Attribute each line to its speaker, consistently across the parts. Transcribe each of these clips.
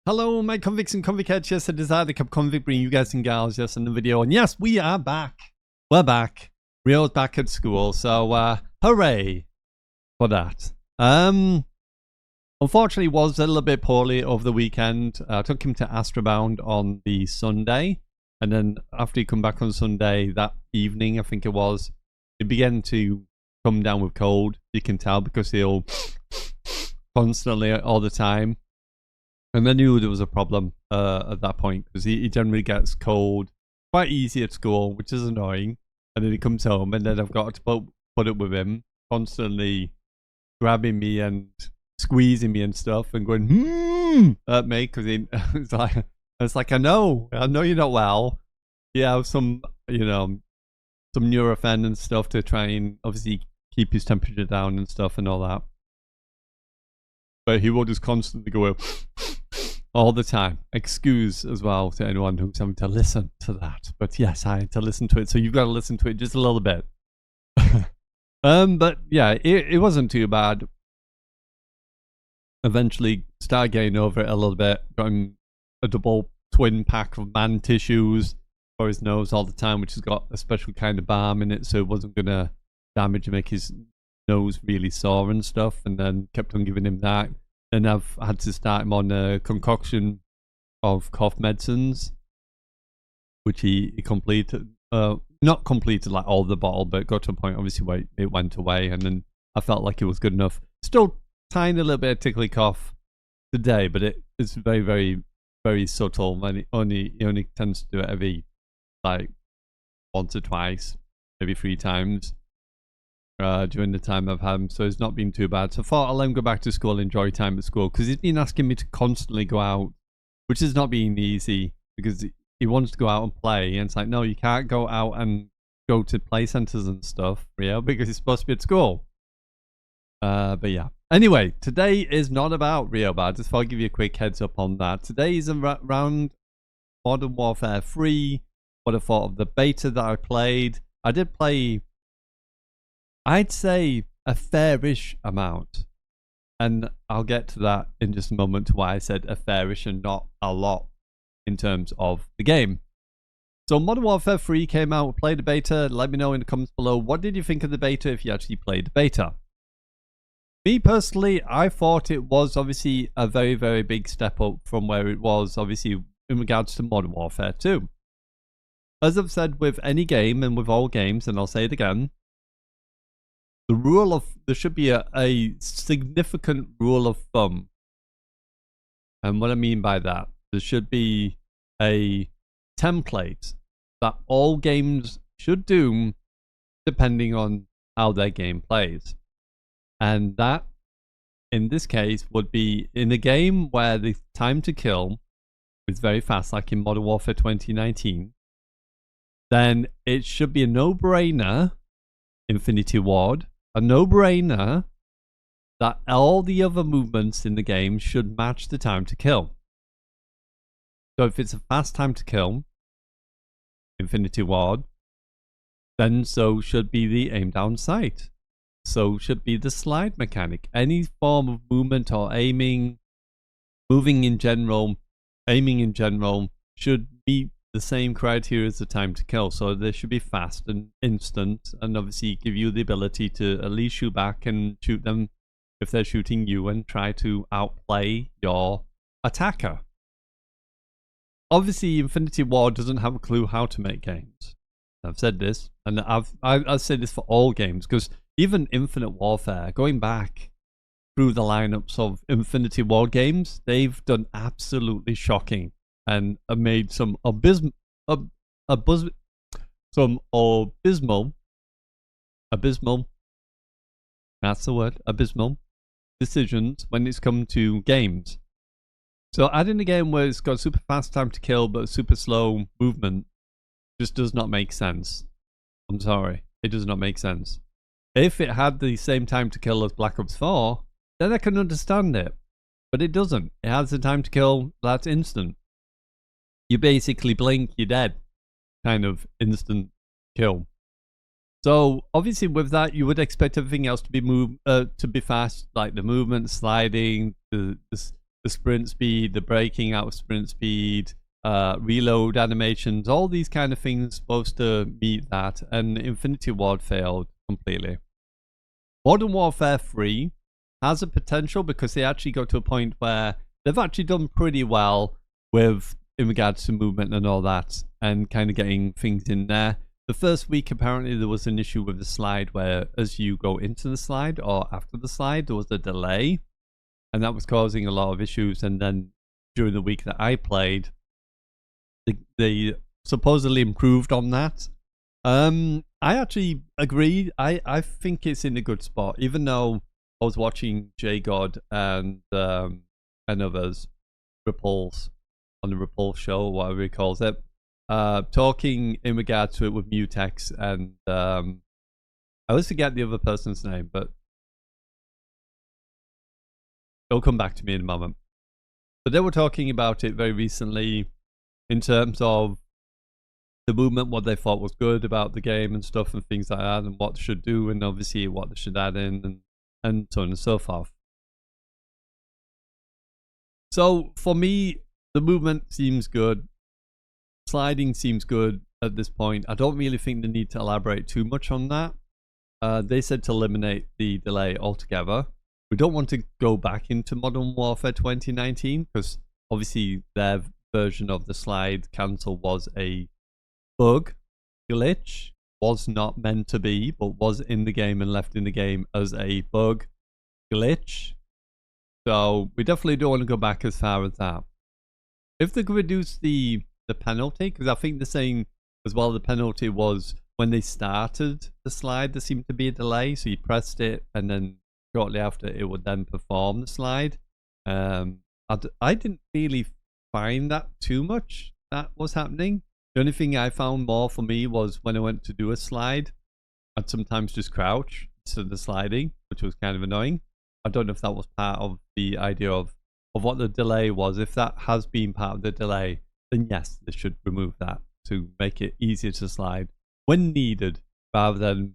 Speaker 1: Hello, my convicts and convict heads. Yes, I desire the Cup Convict, bringing you guys and gals, yes, in the video. And yes, we are back. We're back. Rio's back at school, so hooray for that. Unfortunately, was a little bit poorly over the weekend. I took him to Astrobound on the Sunday, and then after he come back on Sunday, that evening, I think it was, he began to come down with cold. You can tell because he'll constantly all the time. And I knew there was a problem at that point because he generally gets cold quite easy at school, which is annoying. And then he comes home, and then I've got to put up with him constantly grabbing me and squeezing me and stuff, and going at me because it's like I know you're not well. You have some some Nurofen and stuff to try and obviously keep his temperature down and stuff and all that. But he will just constantly go all the time. Excuse as well to anyone who's having to listen to that. But yes, I had to listen to it, so you've got to listen to it just a little bit. But yeah, it wasn't too bad. Eventually started getting over it a little bit. Got him a double twin pack of man tissues for his nose all the time, which has got a special kind of balm in it, so it wasn't going to damage and make his nose really sore and stuff. And then kept on giving him that. Then I've had to start him on a concoction of cough medicines, which he completed. Not completed like all the bottle, but got to a point obviously where it went away, and then I felt like it was good enough. Still tiny little bit of tickly cough today, but it's very, very, very subtle. And he only tends to do it every like once or twice, maybe 3 times. During the time I've had him, so it's not been too bad. So I thought I'll let him go back to school, enjoy time at school, because he's been asking me to constantly go out, which has not been easy because he wants to go out and play, and it's like, no, you can't go out and go to play centers and stuff, because he's supposed to be at school. But yeah. Anyway, today is not about Rio, but I just thought I'd give you a quick heads up on that. Today is around Modern Warfare 3. What I thought of the beta that I played. I did play, I'd say, a fairish amount, and I'll get to that in just a moment, why I said a fairish and not a lot in terms of the game. So Modern Warfare 3 came out, played the beta. Let me know in the comments below, what did you think of the beta if you actually played the beta? Me personally, I thought it was obviously a very, very big step up from where it was obviously in regards to Modern Warfare 2. As I've said with any game and with all games, and I'll say it again, there should be a significant rule of thumb. And what I mean by that, there should be a template that all games should do depending on how their game plays. And that, in this case, would be in a game where the time to kill is very fast, like in Modern Warfare 2019, then it should be a no-brainer, Infinity Ward, a no-brainer that all the other movements in the game should match the time to kill. So if it's a fast time to kill, Infinity Ward, then so should be the aim down sight. So should be the slide mechanic. Any form of movement or aiming, moving in general, aiming in general, should meet the same criteria as the time to kill. So they should be fast and instant, and obviously give you the ability to at least shoot back and shoot them if they're shooting you, and try to outplay your attacker. Obviously, Infinity Ward doesn't have a clue how to make games. I've said this, and I've said this for all games, because even Infinite Warfare, going back through the lineups of Infinity Ward games, they've done absolutely shocking and made some abysmal, that's the word, abysmal decisions when it's come to games. So adding a game where it's got super fast time to kill but super slow movement just does not make sense. I'm sorry, it does not make sense. If it had the same time to kill as Black Ops 4, then I can understand it. But it doesn't. It has the time to kill that's instant. You basically blink, you're dead. Kind of instant kill. So obviously with that, you would expect everything else to be fast, like the movement, sliding, the the sprint speed, the breaking out of sprint speed, reload animations, all these kind of things supposed to meet that, and Infinity Ward failed completely. Modern Warfare 3 has a potential because they actually got to a point where they've actually done pretty well with in regards to movement and all that, and kind of getting things in there. The first week, apparently, there was an issue with the slide where as you go into the slide or after the slide, there was a delay, and that was causing a lot of issues. And then during the week that I played, they supposedly improved on that. I actually agree. I think it's in a good spot, even though I was watching J God and others, Ripples, on the Ripple show, whatever he calls it, talking in regard to it with Mutex, and I always forget the other person's name, but it'll come back to me in a moment. But they were talking about it very recently in terms of the movement, what they thought was good about the game and stuff and things like that, and what they should do, and obviously what they should add in, and so on and so forth. So for me, the movement seems good. Sliding seems good at this point. I don't really think they need to elaborate too much on that. They said to eliminate the delay altogether. We don't want to go back into Modern Warfare 2019 because obviously their version of the slide cancel was a bug, glitch, was not meant to be, but was in the game and left in the game as a bug, glitch. So we definitely don't want to go back as far as that. If they could reduce the penalty, because I think they're saying as well the penalty was when they started the slide, there seemed to be a delay, so you pressed it and then shortly after it would then perform the slide. I didn't really find that too much that was happening. The only thing I found more for me was when I went to do a slide, I'd sometimes just crouch instead of sliding, which was kind of annoying. I don't know if that was part of the idea of what the delay was. If that has been part of the delay, then yes, they should remove that to make it easier to slide when needed, rather than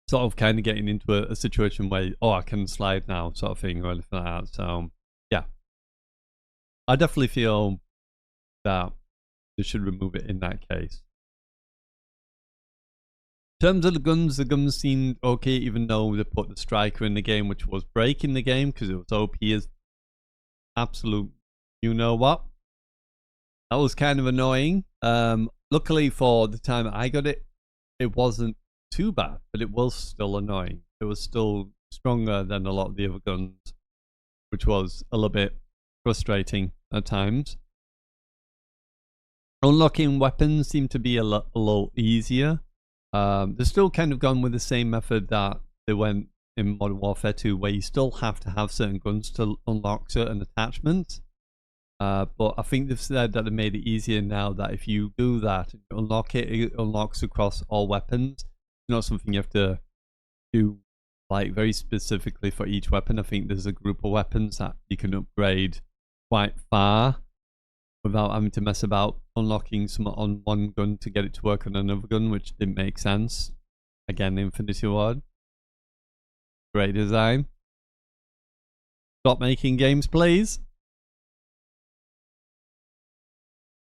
Speaker 1: sort of kind of getting into a situation where, oh, I can slide now sort of thing or anything like that. So yeah, I definitely feel that they should remove it in that case. In terms of the guns seemed okay, even though they put the striker in the game, which was breaking the game because it was OP as absolute you know what. That was kind of annoying. Luckily for the time I got it, it wasn't too bad, but it was still annoying. It was still stronger than a lot of the other guns, which was a little bit frustrating at times. Unlocking weapons seemed to be a little easier. They're still kind of gone with the same method that they went in Modern Warfare 2, where you still have to have certain guns to unlock certain attachments. But I think they've said that they made it easier now, that if you do that and unlock it, it unlocks across all weapons. It's not something you have to do like very specifically for each weapon. I think there's a group of weapons that you can upgrade quite far without having to mess about unlocking some on one gun to get it to work on another gun, which didn't make sense. Again, Infinity Ward. Great design. Stop making games, please.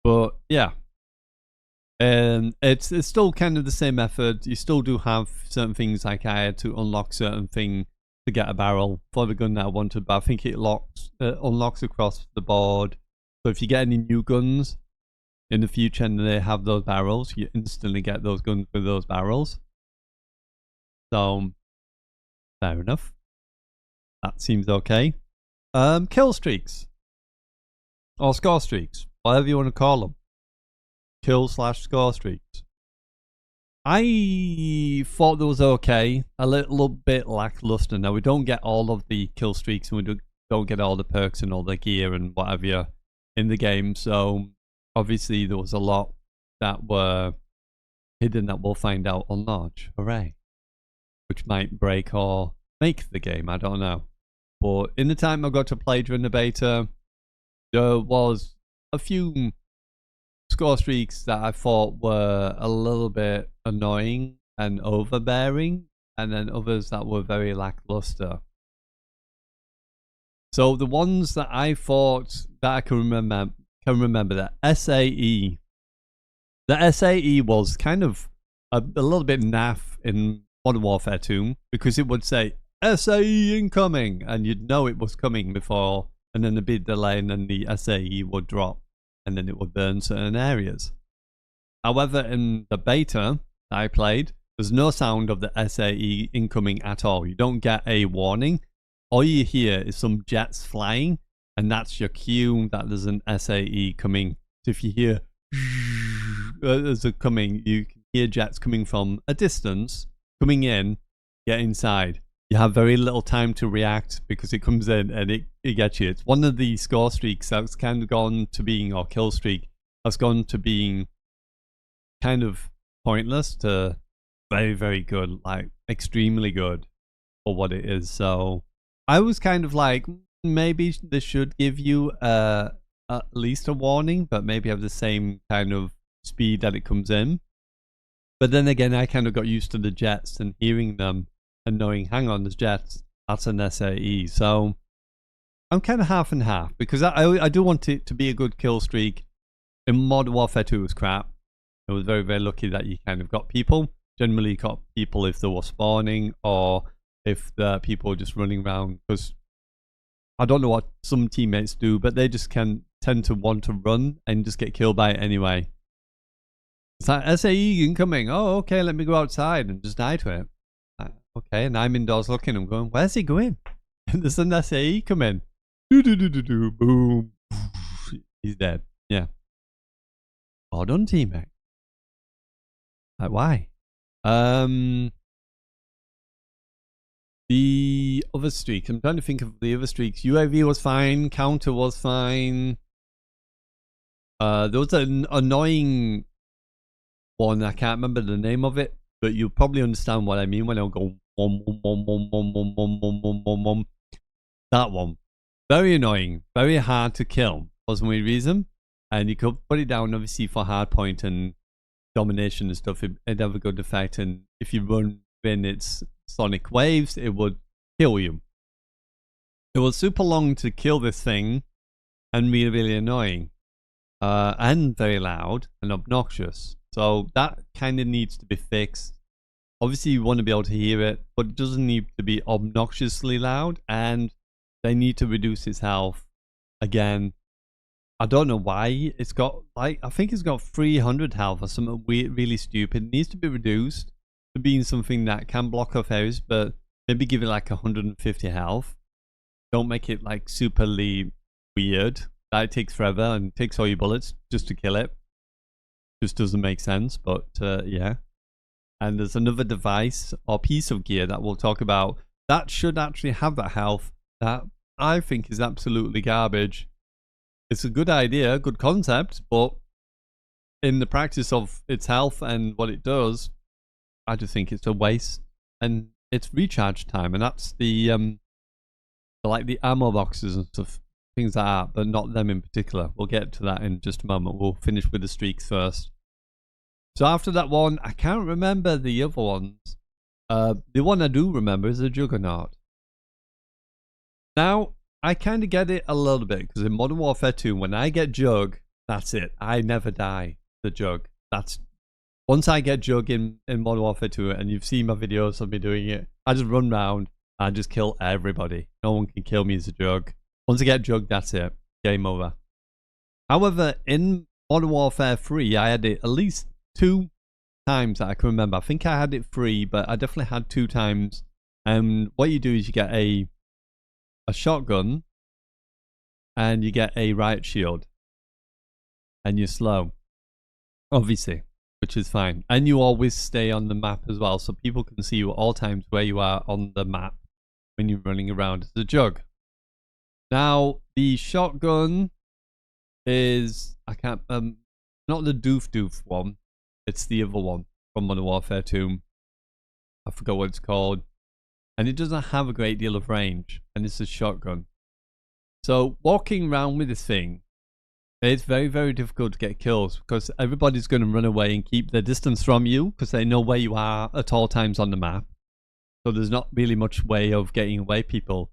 Speaker 1: But yeah, it's still kind of the same method. You still do have certain things, like I had to unlock certain thing to get a barrel for the gun that I wanted, but I think it unlocks across the board. So if you get any new guns in the future and they have those barrels, you instantly get those guns with those barrels. So fair enough. That seems okay. Kill streaks or score streaks, whatever you want to call them. Kill/score streaks. I thought that was okay. A little bit lackluster. Now, we don't get all of the kill streaks, and we don't get all the perks and all the gear and whatever in the game. So obviously there was a lot that were hidden that we'll find out on launch. Hooray. Which might break or make the game, I don't know. But in the time I got to play during the beta, there was a few score streaks that I thought were a little bit annoying and overbearing, and then others that were very lackluster. So the ones that I thought that I can remember that SAE. The SAE was kind of a little bit naff in Modern Warfare 2 because it would say SAE incoming, and you'd know it was coming before, and then there'd be a delay, and then the SAE would drop, and then it would burn certain areas. However, in the beta I played, there's no sound of the SAE incoming at all. You don't get a warning. All you hear is some jets flying, and that's your cue that there's an SAE coming. So if you hear as they're coming, you can hear jets coming from a distance, coming in, get inside. You have very little time to react because it comes in and it gets you. It's one of the score streaks that's kind of gone to being, or kill streak, that's gone to being kind of pointless to very, very good, like extremely good for what it is. So I was kind of like, maybe they should give you at least a warning, but maybe have the same kind of speed that it comes in. But then again, I kind of got used to the jets and hearing them and knowing, hang on, there's jets, that's an SAE. So I'm kind of half and half because I do want it to be a good kill streak. In Modern Warfare 2 was crap. I was very, very lucky that you kind of got people. Generally got people if they were spawning or if the people were just running around, because I don't know what some teammates do, but they just can tend to want to run and just get killed by it anyway. It's like, SAE incoming. Oh, okay, let me go outside and just die to it. Okay, and I'm indoors looking. I'm going, where's he going? And there's an SAE coming. Boom. He's dead. Yeah. Well done, teammate. Like, why? The other streaks. I'm trying to think of the other streaks. UAV was fine. Counter was fine. There was an annoying one. I can't remember the name of it, but you'll probably understand what I mean when I'll go boom, boom, boom, boom, boom, boom, boom, boom, boom, boom, boom. That one. Very annoying. Very hard to kill for some weird reason. And you could put it down, obviously, for hardpoint and domination and stuff. It'd have a good effect. And if you run in its sonic waves, it would kill you. It was super long to kill this thing and really, really annoying. And very loud and obnoxious. So that kind of needs to be fixed. Obviously, you want to be able to hear it, but it doesn't need to be obnoxiously loud. And they need to reduce its health. Again, I don't know why it's got, like, I think it's got 300 health or something weird, really stupid. It needs to be reduced to being something that can block off areas, but maybe give it like 150 health. Don't make it like superly weird. That it takes forever and takes all your bullets just to kill it. Just doesn't make sense, but yeah. And there's another device or piece of gear that we'll talk about that should actually have that health that I think is absolutely garbage. It's a good idea, good concept, but in the practice of its health and what it does, I just think it's a waste. And it's recharge time, and that's the like the ammo boxes and stuff, things like that, but not them in particular. We'll get to that in just a moment. We'll finish with the streaks first. So after that one, I can't remember the other ones. The one I do remember is the Juggernaut. Now, I kind of get it a little bit, because in Modern Warfare 2, when I get Jug, that's it. I never die. The Jug. That's once I get Jug in Modern Warfare 2, and you've seen my videos of me doing it, I just run around and just kill everybody. No one can kill me as a Jug. Once I get Jug, that's it. Game over. However, in Modern Warfare 3, I had it at least 2 times that I can remember. I think I had it 3, but I definitely had 2 times. And what you do is you get a shotgun, and you get a riot shield, and you're slow, obviously, which is fine. And you always stay on the map as well, so people can see you at all times where you are on the map when you're running around as a Jug. Now, the shotgun is, I can't, not the doof one, it's the other one from Modern Warfare 2. I forgot what it's called. And it doesn't have a great deal of range, and it's a shotgun. So walking around with this thing, it's very, very difficult to get kills, because everybody's going to run away and keep their distance from you, because they know where you are at all times on the map. So there's not really much way of getting away people.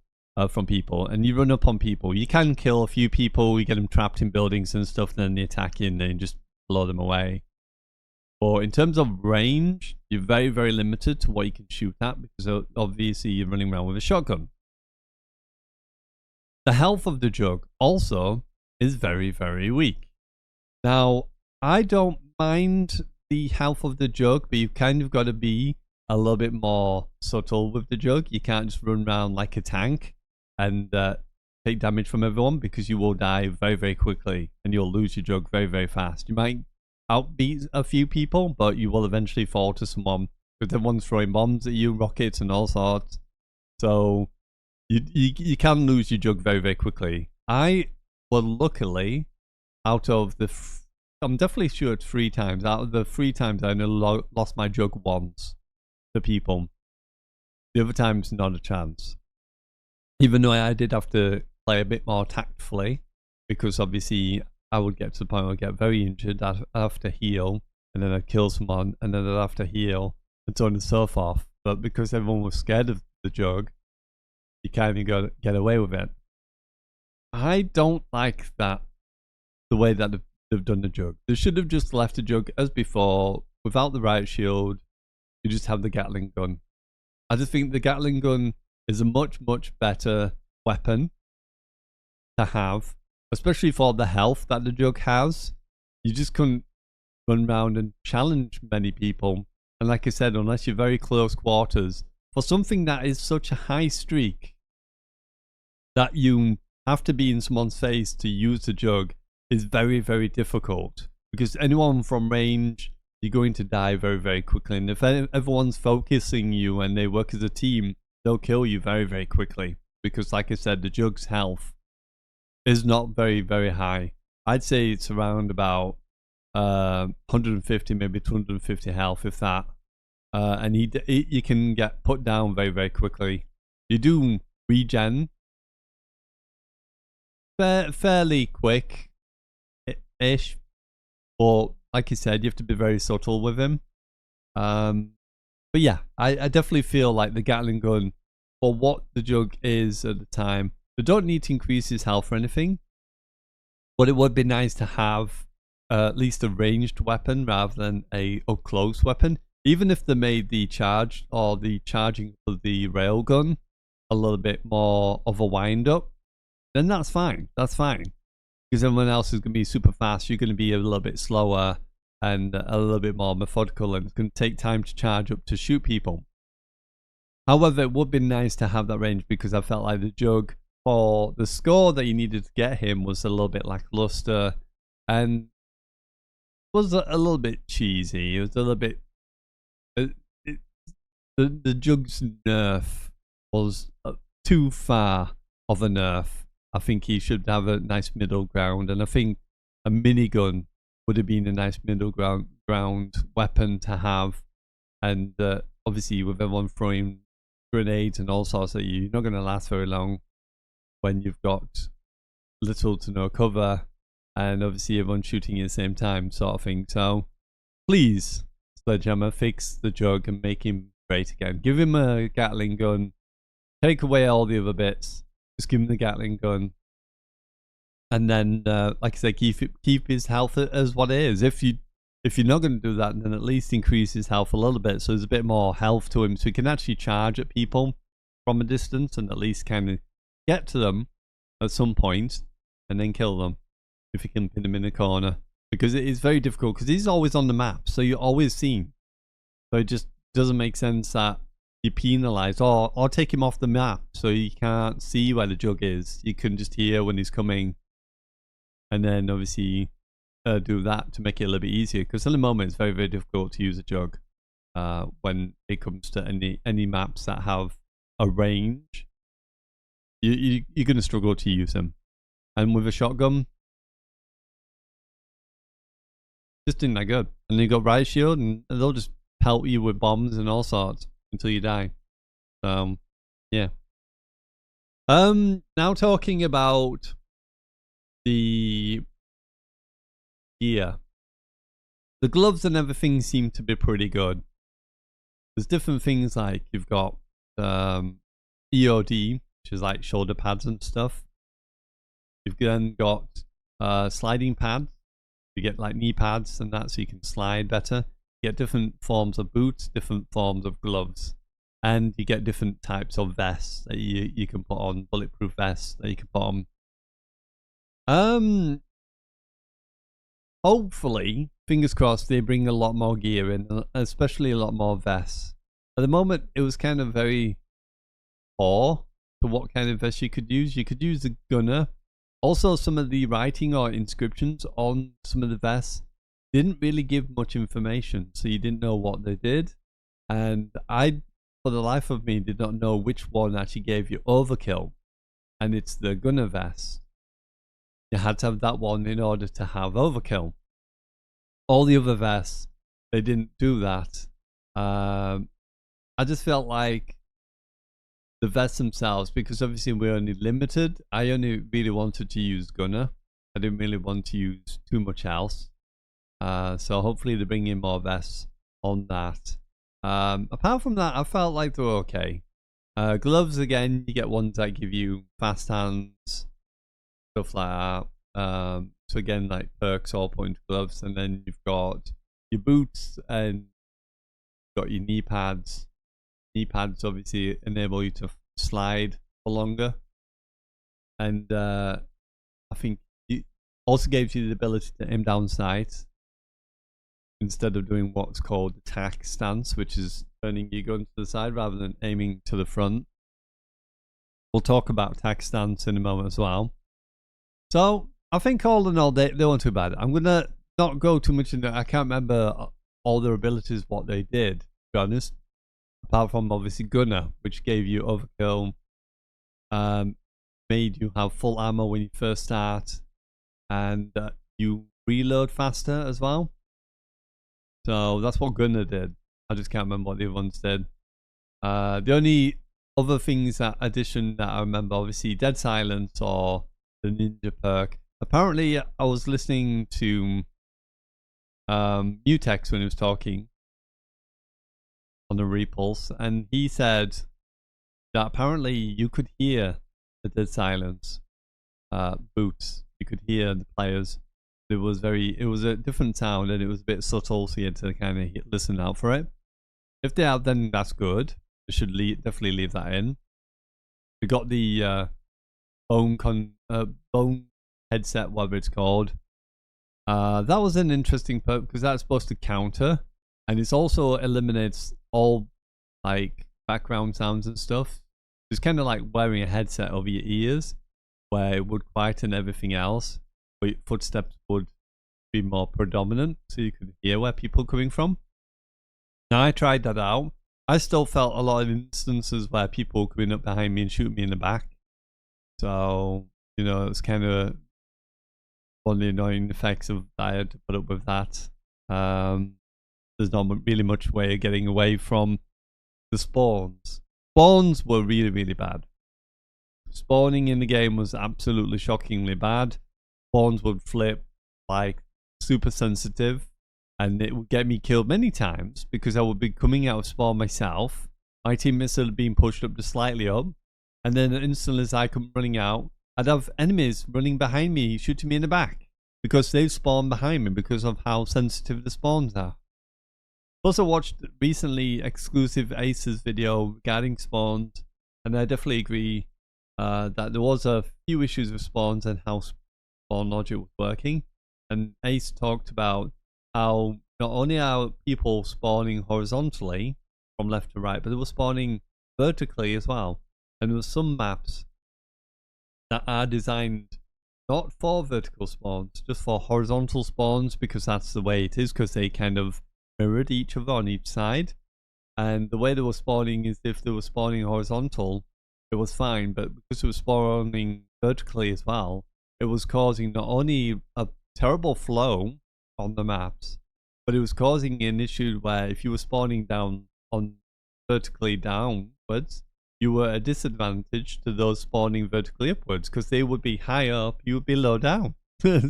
Speaker 1: from people, and you run up on people. You can kill a few people, you get them trapped in buildings and stuff, then they attack you and then just blow them away. But in terms of range, you're very, very limited to what you can shoot at because obviously you're running around with a shotgun. The health of the jug also is very, very weak. Now, I don't mind the health of the jug, but you've kind of got to be a little bit more subtle with the jug. You can't just run around like a tank and take damage from everyone, because you will die very, very quickly and you'll lose your jug very, very fast. You might outbeat a few people, but you will eventually fall to someone because everyone's throwing bombs at you, rockets and all sorts. So you can lose your jug very, very quickly. Luckily, out of the I'm definitely sure it's 3 times. Out of the 3 times, I only lost my jug once to people. The other times, not a chance. Even though I did have to play a bit more tactfully, because obviously I would get to the point where I'd get very injured, I'd have to heal, and then I'd kill someone, and then I'd have to heal, and so on and so forth. But because everyone was scared of the jug, you kind of get away with it. I don't like that, the way that they've done the jug. They should have just left the jug as before, without the riot shield. You just have the Gatling gun. I just think the Gatling gun is a much, much better weapon to have, especially for the health that the jug has. You just couldn't run around and challenge many people. And like I said, unless you're very close quarters, for something that is such a high streak that you have to be in someone's face to use the jug, is very, very difficult. Because anyone from range, you're going to die very, very quickly. And if everyone's focusing you and they work as a team, they'll kill you very, very quickly. Because like I said, the jug's health is not very, very high. I'd say it's around about 150, maybe 250 health, if that. And you can get put down very, very quickly. You do regen fairly quick-ish. But like you said, you have to be very subtle with him. But yeah, I definitely feel like the Gatling gun, for what the jug is at the time, they don't need to increase his health or anything. But it would be nice to have at least a ranged weapon rather than a up-close weapon. Even if they made the charge or the charging of the railgun a little bit more of a wind-up, then that's fine. That's fine. Because everyone else is going to be super fast. You're going to be a little bit slower and a little bit more methodical, and it's going to take time to charge up to shoot people. However, it would be nice to have that range, because I felt like the jug, for the score that you needed to get him, was a little bit lackluster and was a little bit cheesy. It was a little bit... The jug's nerf was too far of a nerf. I think he should have a nice middle ground, and I think a minigun would have been a nice middle ground weapon to have. And obviously, with everyone throwing grenades and all sorts at you, you're not going to last very long when you've got little to no cover, and obviously everyone shooting at the same time, sort of thing. So please, Sledgehammer, fix the jug and make him great again. Give him a Gatling gun. Take away all the other bits. Just give him the Gatling gun. And then, like I said, keep his health as what it is. If you're not going to do that, then at least increase his health a little bit, so there's a bit more health to him, so he can actually charge at people from a distance and at least kind of get to them at some point and then kill them if you can pin him in a corner. Because it is very difficult, because he's always on the map, so you're always seen. So it just doesn't make sense that you penalize or take him off the map so you can't see where the jug is. You can just hear when he's coming, and then obviously do that to make it a little bit easier, because at the moment it's very, very difficult to use a jug when it comes to any maps that have a range. You're going to struggle to use them, and with a shotgun, just isn't that good. And you got riot shield, and they'll just pelt you with bombs and all sorts until you die. So yeah. Now talking about the gear. The gloves and everything seem to be pretty good. There's different things, like you've got EOD, which which is like shoulder pads and stuff. You've then got sliding pads. You get like knee pads and that, so you can slide better. You get different forms of boots, different forms of gloves, and you get different types of vests that you can put on, bulletproof vests that you can put on. Hopefully, fingers crossed, they bring a lot more gear in, especially a lot more vests. At the moment, it was kind of very poor to what kind of vest you could use. You could use the gunner. Also, some of the writing or inscriptions on some of the vests didn't really give much information, so you didn't know what they did. And I, for the life of me, did not know which one actually gave you overkill. And it's the gunner vest. You had to have that one in order to have overkill. All the other vests, they didn't do that. I just felt like the vests themselves, because obviously we're only limited, I only really wanted to use gunner. I didn't really want to use too much else. So hopefully they bring in more vests on that. Apart from that, I felt like they were okay. Gloves, again, you get ones that give you fast hands, stuff like that. So again, like perks, all point gloves, and then you've got your boots and you've got your knee pads. Knee pads obviously enable you to slide for longer, and I think it also gives you the ability to aim down sights instead of doing what's called the tack stance, which is turning your gun to the side rather than aiming to the front. We'll talk about tack stance in a moment as well. So I think all in all, they weren't too bad. I'm gonna not go too much into. I can't remember all their abilities, what they did, to be honest. Apart from obviously gunner, which gave you overkill, made you have full ammo when you first start, and you reload faster as well. So that's what gunner did. I just can't remember what the other ones did. The only other things, that addition that I remember, obviously dead silence or the ninja perk. Apparently, I was listening to Mutex when he was talking on the repulse, and he said that apparently you could hear the dead silence boots. You could hear the players. It was a different sound, and it was a bit subtle, so you had to kind of listen out for it. If they have, then that's good. They should definitely leave that in. We got the bone headset, whatever it's called. That was an interesting perk because that's supposed to counter, and it also eliminates all like background sounds and stuff. It's kind of like wearing a headset over your ears, where it would quieten everything else, but your footsteps would be more predominant, so you could hear where people are coming from. Now I tried that out. I still felt a lot of instances where people were coming up behind me and shooting me in the back. So, you know, it's kind of one of the annoying effects of I had to put up with that. There's not really much way of getting away from the spawns. Spawns were really, really bad. Spawning in the game was absolutely shockingly bad. Spawns would flip like super sensitive, and it would get me killed many times because I would be coming out of spawn myself. My teammates had been pushed up to slightly up, and then instantly as I come running out, I'd have enemies running behind me, shooting me in the back because they've spawned behind me because of how sensitive the spawns are. Also watched recently exclusive Aces video regarding spawns, and I definitely agree that there was a few issues with spawns and how spawn logic was working. And Ace talked about how not only are people spawning horizontally from left to right, but they were spawning vertically as well. And there were some maps that are designed not for vertical spawns, just for horizontal spawns, because that's the way it is, because they kind of mirrored each other on each side. And the way they were spawning is if they were spawning horizontal, it was fine, but because it was spawning vertically as well, it was causing not only a terrible flow on the maps, but it was causing an issue where if you were spawning down on vertically downwards, you were at a disadvantage to those spawning vertically upwards because they would be high up, you would be low down.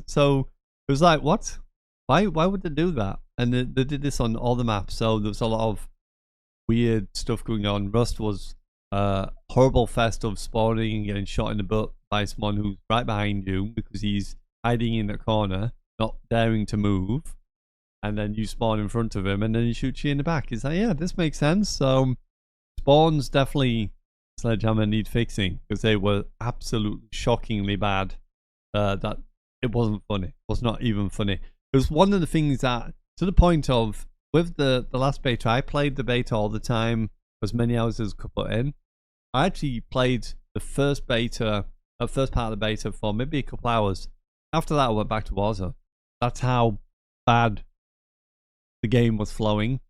Speaker 1: So it was like, what? Why would they do that? And they did this on all the maps, so there was a lot of weird stuff going on. Rust was horrible fest of spawning and getting shot in the butt by someone who's right behind you because he's hiding in the corner, not daring to move, and then you spawn in front of him and then he shoots you in the back. It's like, yeah, this makes sense. So spawns definitely Sledgehammer need fixing because they were absolutely shockingly bad. That it wasn't funny. It was not even funny. It was one of the things that, to the point of, with the last beta, I played the beta all the time, as many hours as I could put in. I actually played the first beta, first part of the beta for maybe a couple hours. After that, I went back to Warzone. That's how bad the game was flowing.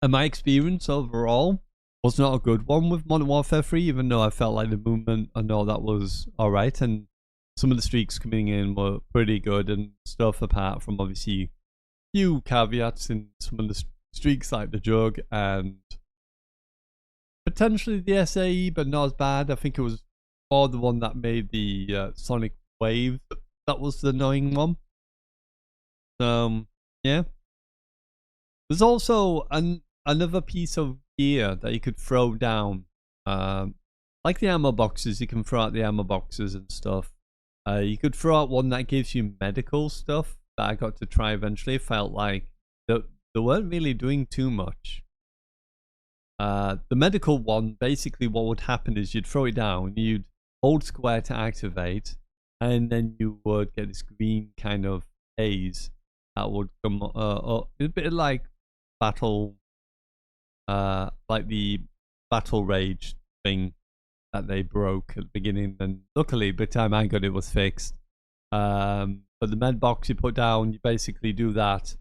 Speaker 1: And my experience overall was not a good one with Modern Warfare 3, even though I felt like the movement, I know that was alright, and some of the streaks coming in were pretty good and stuff, apart from obviously few caveats in some of the streaks like the Jug and potentially the SAE, but not as bad. I think it was more the one that made the Sonic Wave that was the annoying one. So, yeah. There's also another piece of gear that you could throw down. Like the ammo boxes, you can throw out the ammo boxes and stuff. You could throw out one that gives you medical stuff that I got to try eventually. Felt like they weren't really doing too much. The medical one, basically what would happen is you'd throw it down, you'd hold square to activate, and then you would get this green kind of haze that would come up. It's a bit like battle, like the battle rage thing that they broke at the beginning, and luckily by the time I got it was fixed. But the med box you put down, you basically do that,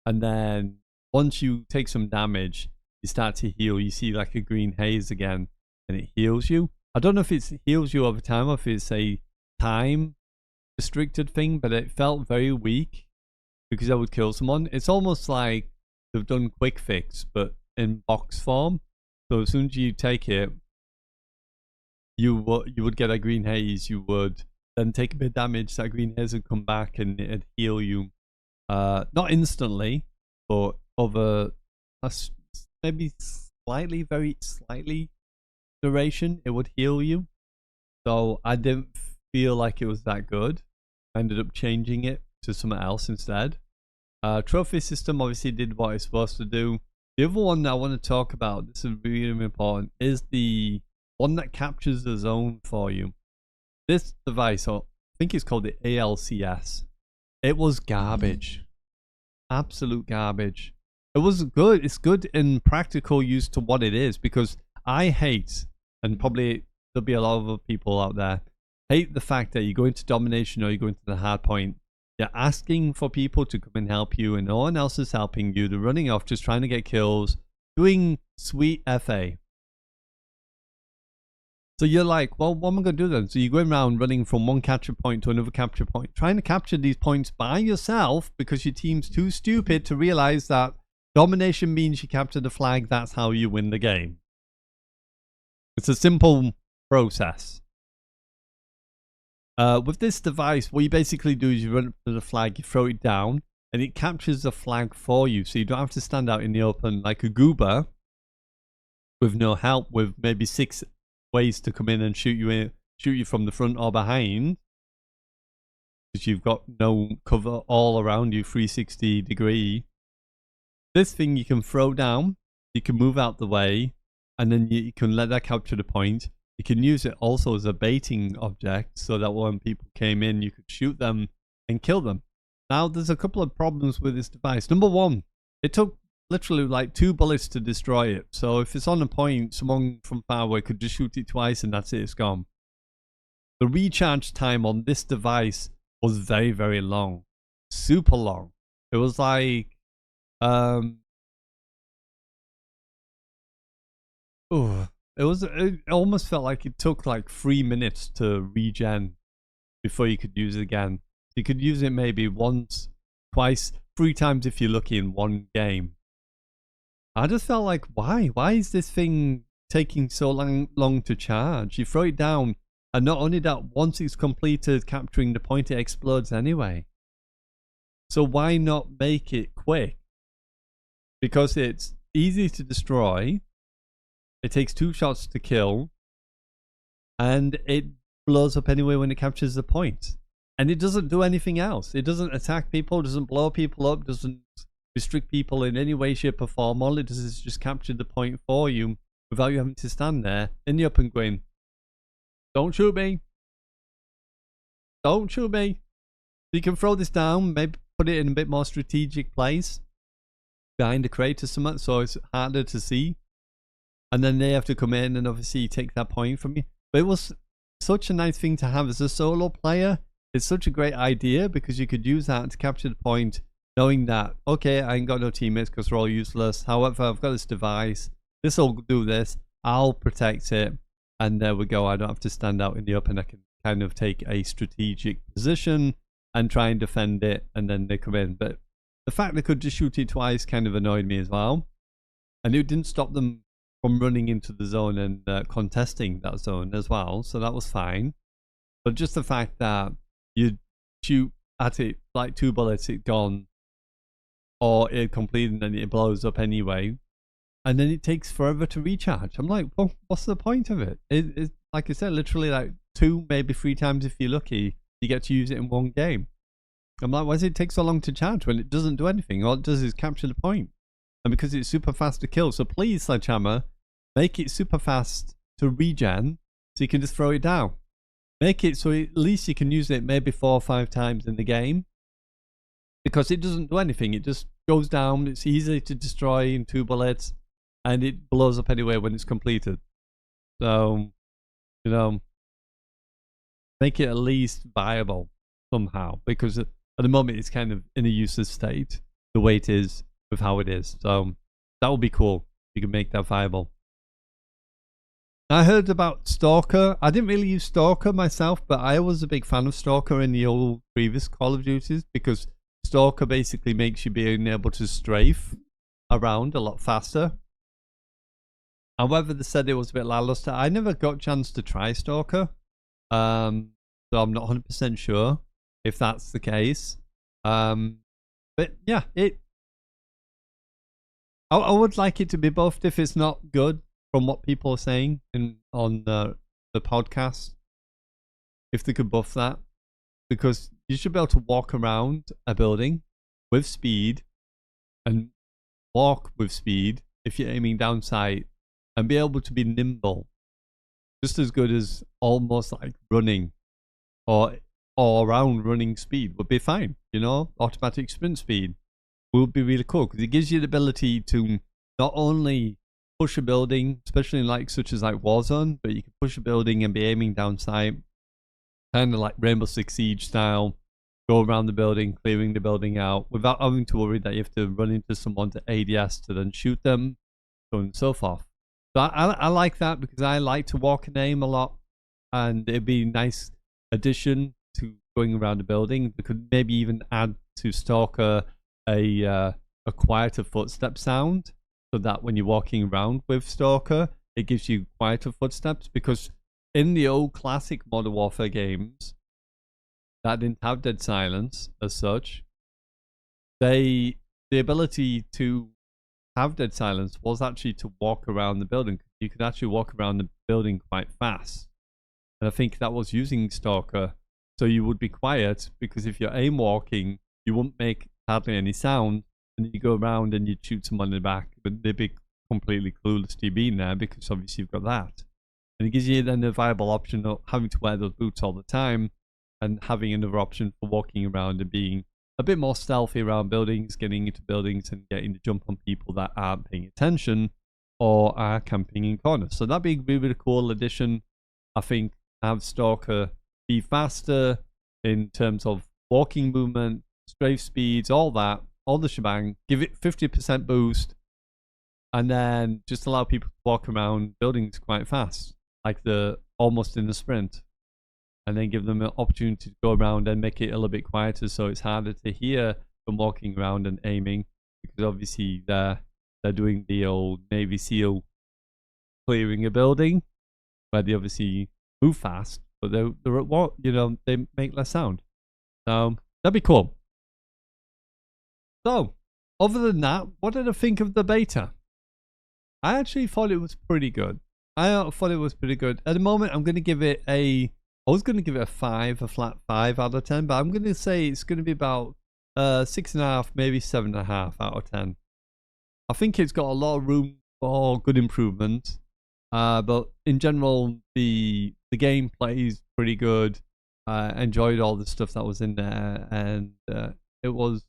Speaker 1: and then once you take some damage, you start to heal. You see like a green haze again, and it heals you. I don't know if it heals you over time or if it's a time restricted thing, but it felt very weak because I would kill someone. It's almost like they've done quick fix, but in box form. So as soon as you take it, you would get a green haze. You would then take a bit of damage. That green haze would come back and it'd heal you. Not instantly, but over maybe very slightly duration, it would heal you. So I didn't feel like it was that good. I ended up changing it to something else instead. Trophy system obviously did what it's supposed to do. The other one that I want to talk about, this is really important, is the one that captures the zone for you. This device, I think it's called the ALCS. It was garbage. Absolute garbage. It was good. It's good in practical use to what it is, because I hate, and probably there'll be a lot of other people out there, hate the fact that you go into domination or you go into the hard point. You're asking for people to come and help you and no one else is helping you. They're running off just trying to get kills, doing sweet FA. So you're like, well, what am I going to do then? So you're going around running from one capture point to another capture point, trying to capture these points by yourself because your team's too stupid to realize that domination means you capture the flag. That's how you win the game. It's a simple process. With this device, what you basically do is you run up to the flag, you throw it down, and it captures the flag for you. So you don't have to stand out in the open like a goober with no help, with maybe 6 ways to come in and shoot you from the front or behind, because you've got no cover all around you, 360 degree. This thing you can throw down, you can move out the way, and then you can let that capture the point. You can use it also as a baiting object so that when people came in, you could shoot them and kill them. Now, there's a couple of problems with this device. Number one, it took literally like 2 bullets to destroy it. So if it's on a point, someone from far away could just shoot it twice and that's it, it's gone. The recharge time on this device was very, very long. Super long. It was like... It almost felt like it took like 3 minutes to regen before you could use it again. You could use it maybe once, twice, 3 times if you're lucky in one game. I just felt like, why? Why is this thing taking so long to charge? You throw it down, and not only that, once it's completed capturing the point, it explodes anyway. So why not make it quick? Because it's easy to destroy. It takes 2 shots to kill, and it blows up anyway when it captures the point. And it doesn't do anything else. It doesn't attack people, doesn't blow people up, doesn't restrict people in any way, shape, or form. All it does is just capture the point for you without you having to stand there in the open going, don't shoot me. Don't shoot me. You can throw this down, maybe put it in a bit more strategic place behind the crate or something, so it's harder to see. And then they have to come in and obviously take that point from you. But it was such a nice thing to have as a solo player. It's such a great idea because you could use that to capture the point, knowing that, okay, I ain't got no teammates because they're all useless. However, I've got this device. This will do this. I'll protect it. And there we go. I don't have to stand out in the open. I can kind of take a strategic position and try and defend it. And then they come in. But the fact they could just shoot it twice kind of annoyed me as well. And it didn't stop them from running into the zone and contesting that zone as well. So that was fine. But just the fact that you shoot at it like 2 bullets, it's gone. Or it completed and then it blows up anyway. And then it takes forever to recharge. I'm like, well, what's the point of it? It's like I said, literally like 2, maybe 3 times if you're lucky, you get to use it in one game. I'm like, why does it take so long to charge when it doesn't do anything? All it does is capture the point. And because it's super fast to kill. So please, Sledgehammer, make it super fast to regen so you can just throw it down. Make it so at least you can use it maybe 4 or 5 times in the game. Because it doesn't do anything. It just goes down. It's easy to destroy in 2 bullets. And it blows up anyway when it's completed. So, you know, make it at least viable somehow. Because at the moment it's kind of in a useless state. The way it is with how it is. So that would be cool. You can make that viable. I heard about Stalker. I didn't really use Stalker myself, but I was a big fan of Stalker in the old previous Call of Duties because Stalker basically makes you being able to strafe around a lot faster. However, they said it was a bit lackluster. I never got a chance to try Stalker, so I'm not 100% sure if that's the case. But yeah, I would like it to be buffed if it's not good from what people are saying on the podcast. If they could buff that, because you should be able to walk around a building with speed and walk with speed if you're aiming down sight. And be able to be nimble, just as good as almost like running, or around running speed would be fine. You know, automatic sprint speed would be really cool because it gives you the ability to not only push a building, especially in like such as like Warzone, but you can push a building and be aiming down sight, kind of like Rainbow Six Siege style. Go around the building, clearing the building out without having to worry that you have to run into someone to ADS to then shoot them, so on and so forth. So I like that because I like to walk and aim a lot, and it'd be a nice addition to going around the building. They could maybe even add to Stalker a quieter footstep sound, so that when you're walking around with Stalker, it gives you quieter footsteps. Because in the old classic Modern Warfare games that didn't have dead silence as such, the ability to have dead silence was actually to walk around the building. You could actually walk around the building quite fast. And I think that was using Stalker. So you would be quiet, because if you're aim walking, you wouldn't make hardly any sound. And then you go around and you shoot someone in the back, but they'd be completely clueless to you being there, because obviously you've got that. And it gives you then a viable option of having to wear those boots all the time, and having another option for walking around and being a bit more stealthy around buildings, getting into buildings and getting to jump on people that aren't paying attention or are camping in corners. So that'd be a really cool addition. I think have Stalker be faster in terms of walking movement, strafe speeds, all that, all the shebang. Give it 50% boost, and then just allow people to walk around buildings quite fast, like almost in a sprint. And then give them an opportunity to go around and make it a little bit quieter, so it's harder to hear them walking around and aiming, because obviously they're doing the old Navy SEAL clearing a building, where they obviously move fast, but they're at what, you know, they make less sound. So that'd be cool. So other than that, what did I think of the beta? I actually thought it was pretty good. I thought it was pretty good. At the moment, I'm going to give it a. I was going to give it a 5, a flat 5 out of 10, but I'm going to say it's going to be about 6.5, maybe 7.5 out of 10. I think it's got a lot of room for good improvement. But in general, the gameplay is pretty good. Enjoyed all the stuff that was in there, and it was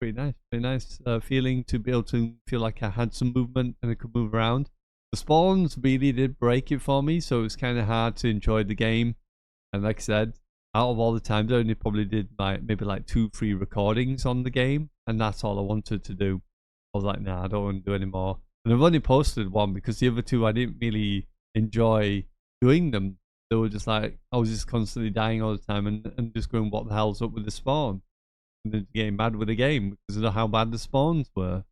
Speaker 1: pretty nice. Pretty nice feeling to be able to feel like I had some movement and I could move around. The spawns really did break it for me, so it was kind of hard to enjoy the game. And like I said, out of all the times, I only probably did maybe like 2-3 recordings on the game, and that's all I wanted to do. I was like, nah, I don't want to do any more. And I've only posted one because the other two I didn't really enjoy doing them. They were just like, I was just constantly dying all the time and just going, what the hell's up with the spawn? And then getting mad with the game because of how bad the spawns were.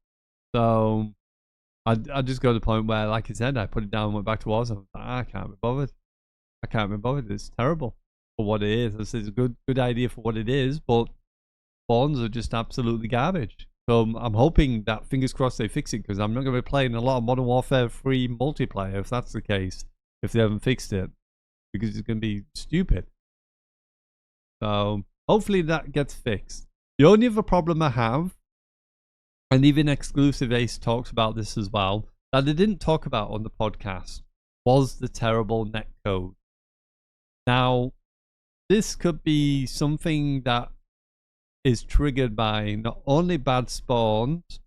Speaker 1: So I just got to the point where, like I said, I put it down and went back to Warzone. I was like, I can't be bothered. I can't be bothered. It's terrible for what it is. This is a good idea for what it is, but spawns are just absolutely garbage. So I'm hoping that, fingers crossed, they fix it, because I'm not going to be playing a lot of Modern Warfare 3 multiplayer if that's the case, if they haven't fixed it, because it's going to be stupid. So hopefully that gets fixed. The only other problem I have, and even Exclusive Ace talks about this as well, that they didn't talk about on the podcast, was the terrible netcode. Now, this could be something that is triggered by not only bad spawns,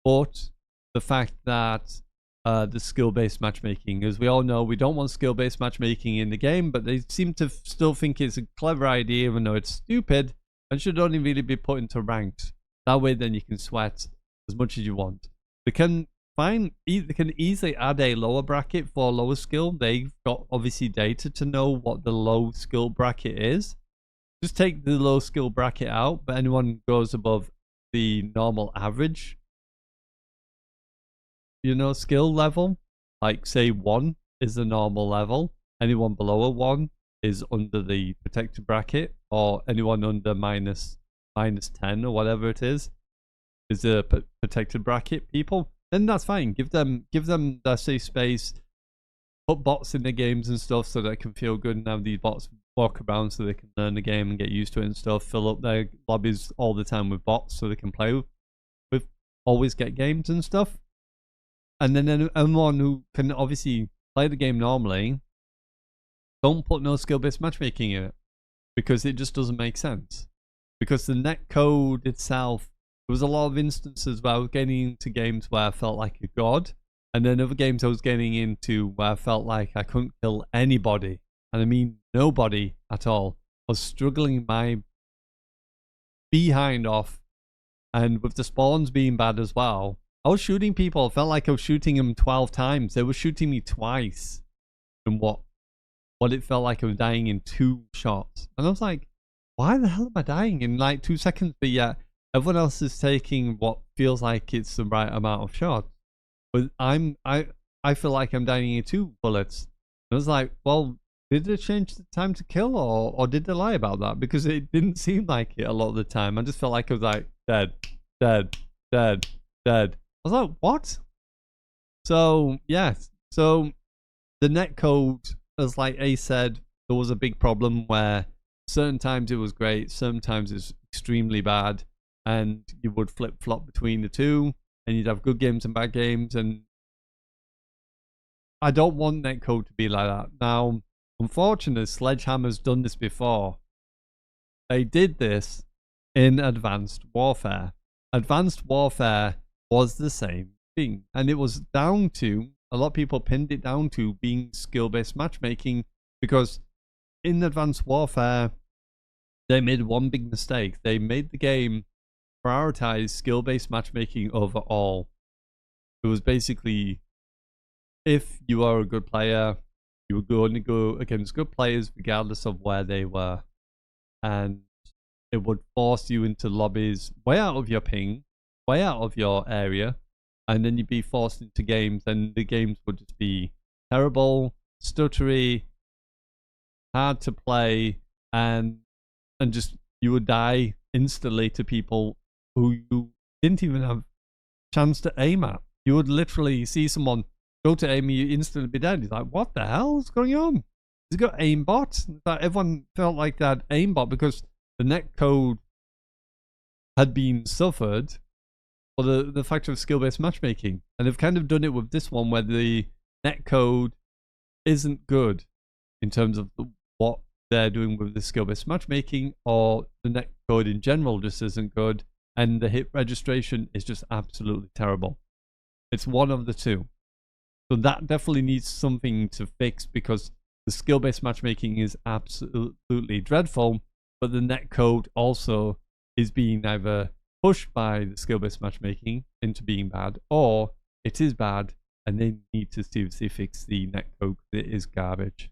Speaker 1: but the fact that the skill-based matchmaking. As we all know, we don't want skill-based matchmaking in the game, but they seem to still think it's a clever idea, even though it's stupid, and should only really be put into ranks. That way, then you can sweat as much as you want. They can easily add a lower bracket for lower skill. They've got obviously data to know what the low skill bracket is. Just take the low skill bracket out, but anyone who goes above the normal average, skill level, like say 1 is the normal level, anyone below a 1 is under the protected bracket, or anyone under minus 10 or whatever it is a protected bracket people, then that's fine. Give them their safe space, put bots in their games and stuff so that it can feel good, and have these bots walk around so they can learn the game and get used to it and stuff. Fill up their lobbies all the time with bots so they can play with always get games and stuff. And then anyone who can obviously play the game normally, don't put no skill-based matchmaking in it, because it just doesn't make sense. Because the netcode itself, there was a lot of instances where I was getting into games where I felt like a god, and then other games I was getting into where I felt like I couldn't kill anybody. And I mean nobody at all. I was struggling my behind off, and with the spawns being bad as well, I was shooting people. I felt like I was shooting them 12 times. They were shooting me twice from what it felt like I was dying in 2 shots. And I was like, why the hell am I dying in like 2 seconds? But yeah, everyone else is taking what feels like it's the right amount of shots. But I feel like I'm dying in 2 bullets. And I was like, well, did they change the time to kill, or did they lie about that? Because it didn't seem like it a lot of the time. I just felt like I was like, dead, dead, dead, dead. I was like, what? So, yeah. So, the netcode, as like Ace said, there was a big problem where certain times it was great, sometimes it's extremely bad, and you would flip-flop between the two, and you'd have good games and bad games, and I don't want netcode to be like that. Now, unfortunately, Sledgehammer's done this before. They did this in Advanced Warfare. Advanced Warfare was the same thing, and it was down to, a lot of people pinned it down to being skill-based matchmaking, because in Advanced Warfare, they made one big mistake. They made the game prioritize skill-based matchmaking over all. It was basically, if you are a good player, you would only go against good players regardless of where they were. And it would force you into lobbies way out of your ping, way out of your area, and then you'd be forced into games, and the games would just be terrible, stuttery, hard to play, and just you would die instantly to people who you didn't even have a chance to aim at. You would literally see someone go to aim, you instantly be dead. He's like, what the hell is going on? He's got aimbot. That everyone felt like that aimbot because the netcode had been suffered for the factor of skill-based matchmaking. And they've kind of done it with this one where the netcode isn't good in terms of what they're doing with the skill-based matchmaking, or the netcode in general just isn't good, and the hit registration is just absolutely terrible. It's one of the two. So that definitely needs something to fix, because the skill-based matchmaking is absolutely dreadful, but the netcode also is being either pushed by the skill-based matchmaking into being bad, or it is bad and they need to seriously fix the netcode. It is garbage.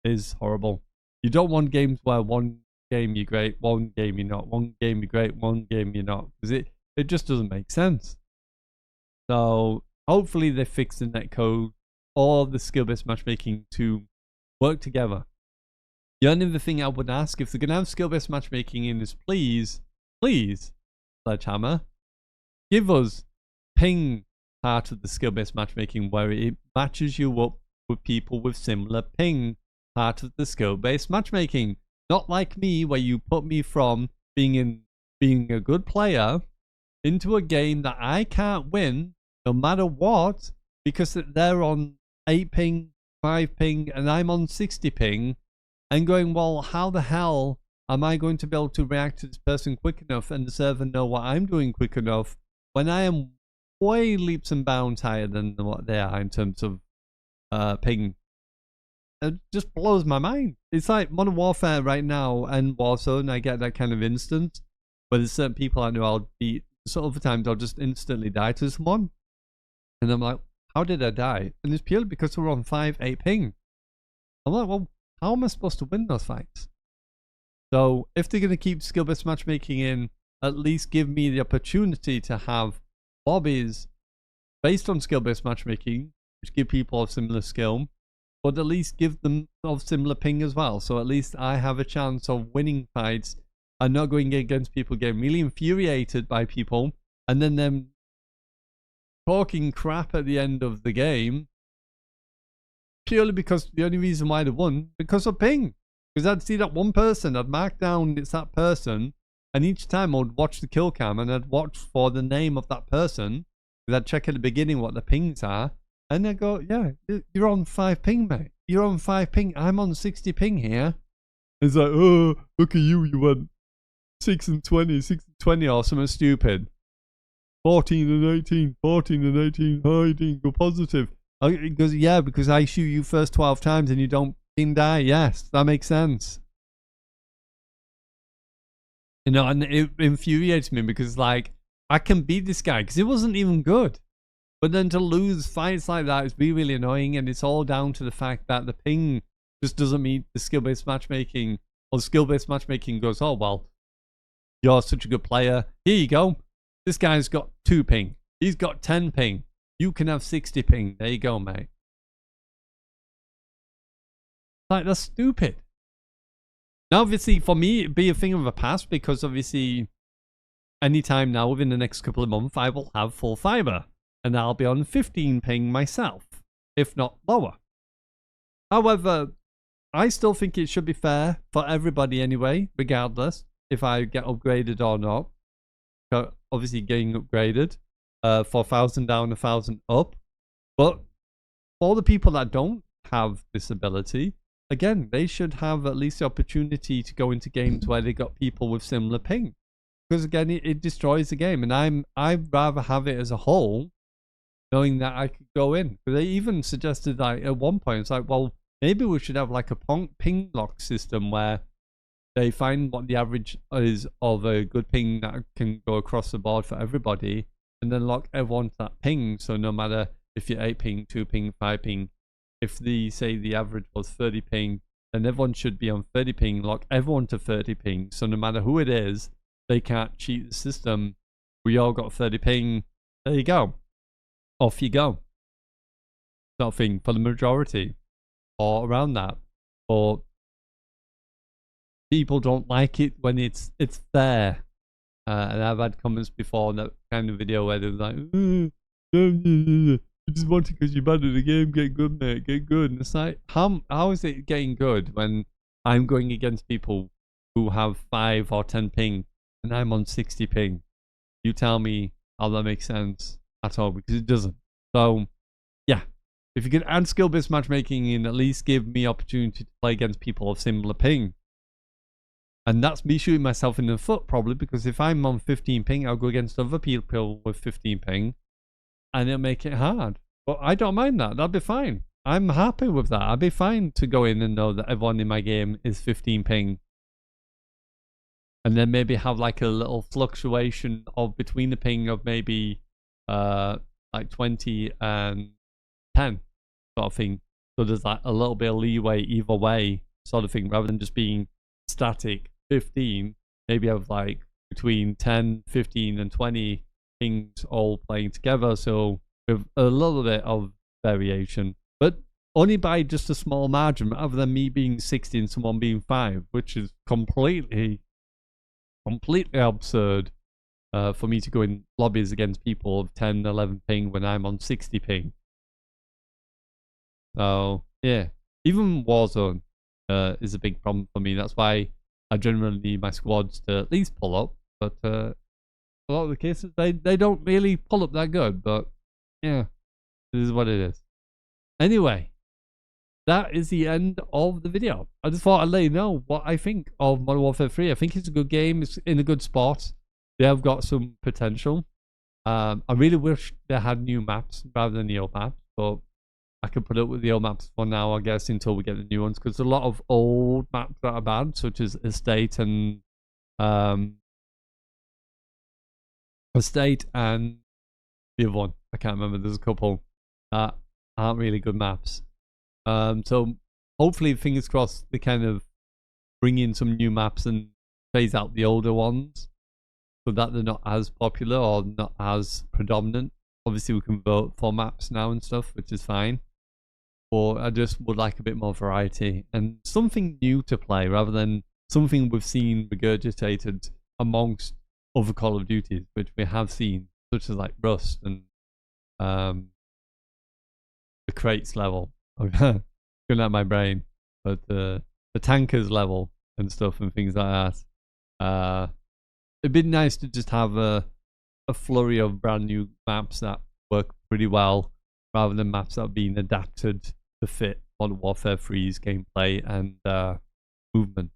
Speaker 1: It is horrible. You don't want games where one game you're great, one game you're not, one game you're great, one game you're not, because it just doesn't make sense. So hopefully they fix the netcode or the skill-based matchmaking to work together. The only other thing I would ask, if they're going to have skill-based matchmaking in, is please, Sledgehammer, give us ping part of the skill-based matchmaking where it matches you up with people with similar ping part of the skill-based matchmaking. Not like me, where you put me from being a good player into a game that I can't win no matter what, because they're on 8 ping, 5 ping, and I'm on 60 ping, and going, well, how the hell am I going to be able to react to this person quick enough and the server know what I'm doing quick enough when I am way leaps and bounds higher than what they are in terms of ping? It just blows my mind. It's like Modern Warfare right now and Warzone. I get that kind of instance, but there's certain people I know I'll beat. So other times I'll just instantly die to someone, and I'm like, how did I die? And it's purely because we're on 5, 8 ping. I'm like, well, how am I supposed to win those fights? So if they're going to keep skill-based matchmaking in, at least give me the opportunity to have lobbies based on skill-based matchmaking, which give people of similar skill, but at least give them of similar ping as well. So at least I have a chance of winning fights and not going against people, getting really infuriated by people, and then them talking crap at the end of the game purely because the only reason why they won, because of ping. Because I'd see that one person, I'd mark down it's that person, and each time I'd watch the kill cam and I'd watch for the name of that person, because I'd check at the beginning what the pings are, and I'd go, yeah, you're on 5 ping, mate. You're on 5 ping. I'm on 60 ping here. It's like, oh, look at you. You went 6 and 20, 6 and 20 or something stupid. 14 and 18, 14 and 18, hiding, go positive. It goes, yeah, because I shoot you first 12 times and you don't ping die. Yes, that makes sense. You know, and it infuriates me because, like, I can beat this guy because it wasn't even good. But then to lose fights like that is really, really annoying, and it's all down to the fact that the ping just doesn't meet the skill-based matchmaking. Or the skill-based matchmaking goes, oh, well, you're such a good player. Here you go. This guy's got 2 ping. He's got 10 ping. You can have 60 ping. There you go, mate. Like, that's stupid. Now, obviously, for me, it'd be a thing of the past, because obviously, anytime now within the next couple of months, I will have full fiber. And I'll be on 15 ping myself, if not lower. However, I still think it should be fair for everybody anyway, regardless if I get upgraded or not. Obviously getting upgraded for 1,000 down, 1,000 up. But for the people that don't have this ability, again, they should have at least the opportunity to go into games where they got people with similar ping. Because again, it destroys the game, and I'd rather have it as a whole, knowing that I could go in. Because they even suggested, like, at one point, it's like, well, maybe we should have like a ping lock system where they find what the average is of a good ping that can go across the board for everybody, and then lock everyone to that ping. So no matter if you're 8 ping, 2 ping, 5 ping, if say the average was 30 ping, then everyone should be on 30 ping, lock everyone to 30 ping. So no matter who it is, they can't cheat the system. We all got 30 ping. There you go. Off you go. Sort of thing for the majority, or around that. Or people don't like it when it's fair. And I've had comments before on that kind of video where they're like, You just want it because you're bad at the game. Get good, mate. Get good. And it's like, how is it getting good when I'm going against people who have 5 or 10 ping and I'm on 60 ping? You tell me how that makes sense at all, because it doesn't. So, yeah. If you can add skill-based matchmaking and at least give me opportunity to play against people of similar ping. And that's me shooting myself in the foot, probably, because if I'm on 15 ping, I'll go against other people with 15 ping, and it'll make it hard. But I don't mind that. That'll be fine. I'm happy with that. I'd be fine to go in and know that everyone in my game is 15 ping. And then maybe have like a little fluctuation of between the ping of maybe like 20 and 10 sort of thing. So there's like a little bit of leeway either way sort of thing, rather than just being static 15. Maybe have like between 10, 15 and 20 things all playing together, so with a little bit of variation, but only by just a small margin, rather than me being 60 and someone being 5, which is completely absurd for me to go in lobbies against people of 10, 11 ping when I'm on 60 ping. So yeah, even Warzone is a big problem for me. That's why I generally need my squads to at least pull up, but a lot of the cases they don't really pull up that good. But yeah, this is what it is. Anyway, that is the end of the video. I just thought I'd let you know what I think of Modern Warfare 3. I think it's a good game. It's in a good spot. They have got some potential. I really wish they had new maps rather than the old maps, but I could put up with the old maps for now, I guess, until we get the new ones, because there's a lot of old maps that are bad, such as Estate and the other one. I can't remember. There's a couple that aren't really good maps. So hopefully, fingers crossed, they kind of bring in some new maps and phase out the older ones, so that they're not as popular or not as predominant. Obviously, we can vote for maps now and stuff, which is fine. Or I just would like a bit more variety and something new to play, rather than something we've seen regurgitated amongst other Call of Duties, which we have seen, such as like Rust and the crates level. Going out my brain, but the tankers level and stuff and things like that. It'd be nice to just have a flurry of brand new maps that work pretty well, rather than maps that are being adapted to fit Modern Warfare 3's gameplay and movement.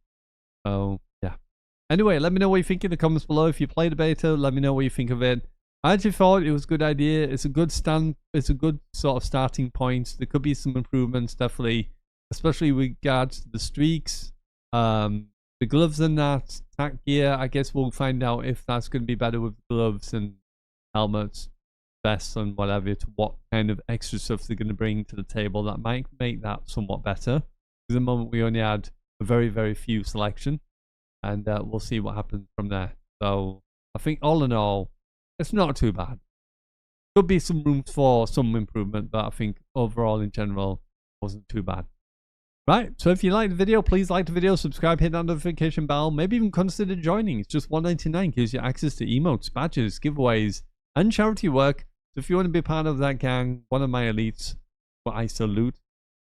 Speaker 1: So yeah. Anyway, let me know what you think in the comments below. If you played the beta, let me know what you think of it. I actually thought it was a good idea. It's a good it's a good sort of starting point. There could be some improvements, definitely, especially with regards to the streaks, the gloves and that, tack gear. I guess we'll find out if that's going to be better with gloves and helmets, vests and whatever, to what kind of extra stuff they're going to bring to the table that might make that somewhat better. Because at the moment we only had a very, very few selection, and we'll see what happens from there. So I think all in all, it's not too bad. Could be some room for some improvement, but I think overall in general wasn't too bad. Right, so if you liked the video, please like the video, subscribe, hit that notification bell, maybe even consider joining. It's just $1.99, gives you access to emotes, badges, giveaways, and charity work. So if you want to be part of that gang, one of my elites, what I salute,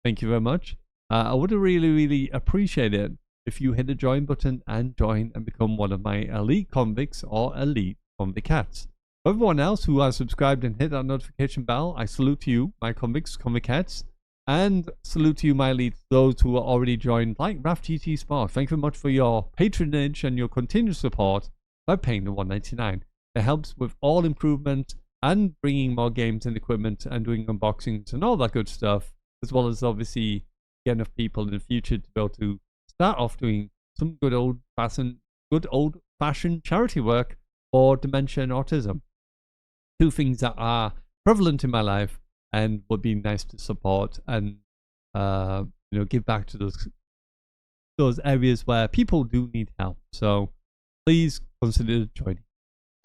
Speaker 1: thank you very much. I would really, really appreciate it if you hit the join button and join and become one of my elite convicts or elite convicats. For everyone else who has subscribed and hit that notification bell, I salute to you, my convicts, convicats, and salute to you, my elites, those who are already joined, like RafGT Sport. Thank you very much for your patronage and your continued support by paying the $1.99. It helps with all improvement and bringing more games and equipment and doing unboxings and all that good stuff, as well as obviously get enough people in the future to be able to start off doing some good old fashioned charity work for dementia and autism. Two things that are prevalent in my life and would be nice to support and give back to those areas where people do need help. So please consider joining.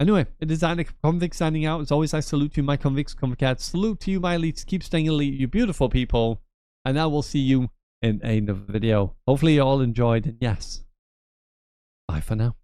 Speaker 1: Anyway, it is Annick Convict signing out. As always, I salute you, my convicts, convicats. Salute to you, my elites. Keep staying elite, you beautiful people. And I will see you in another video. Hopefully you all enjoyed. And yes, bye for now.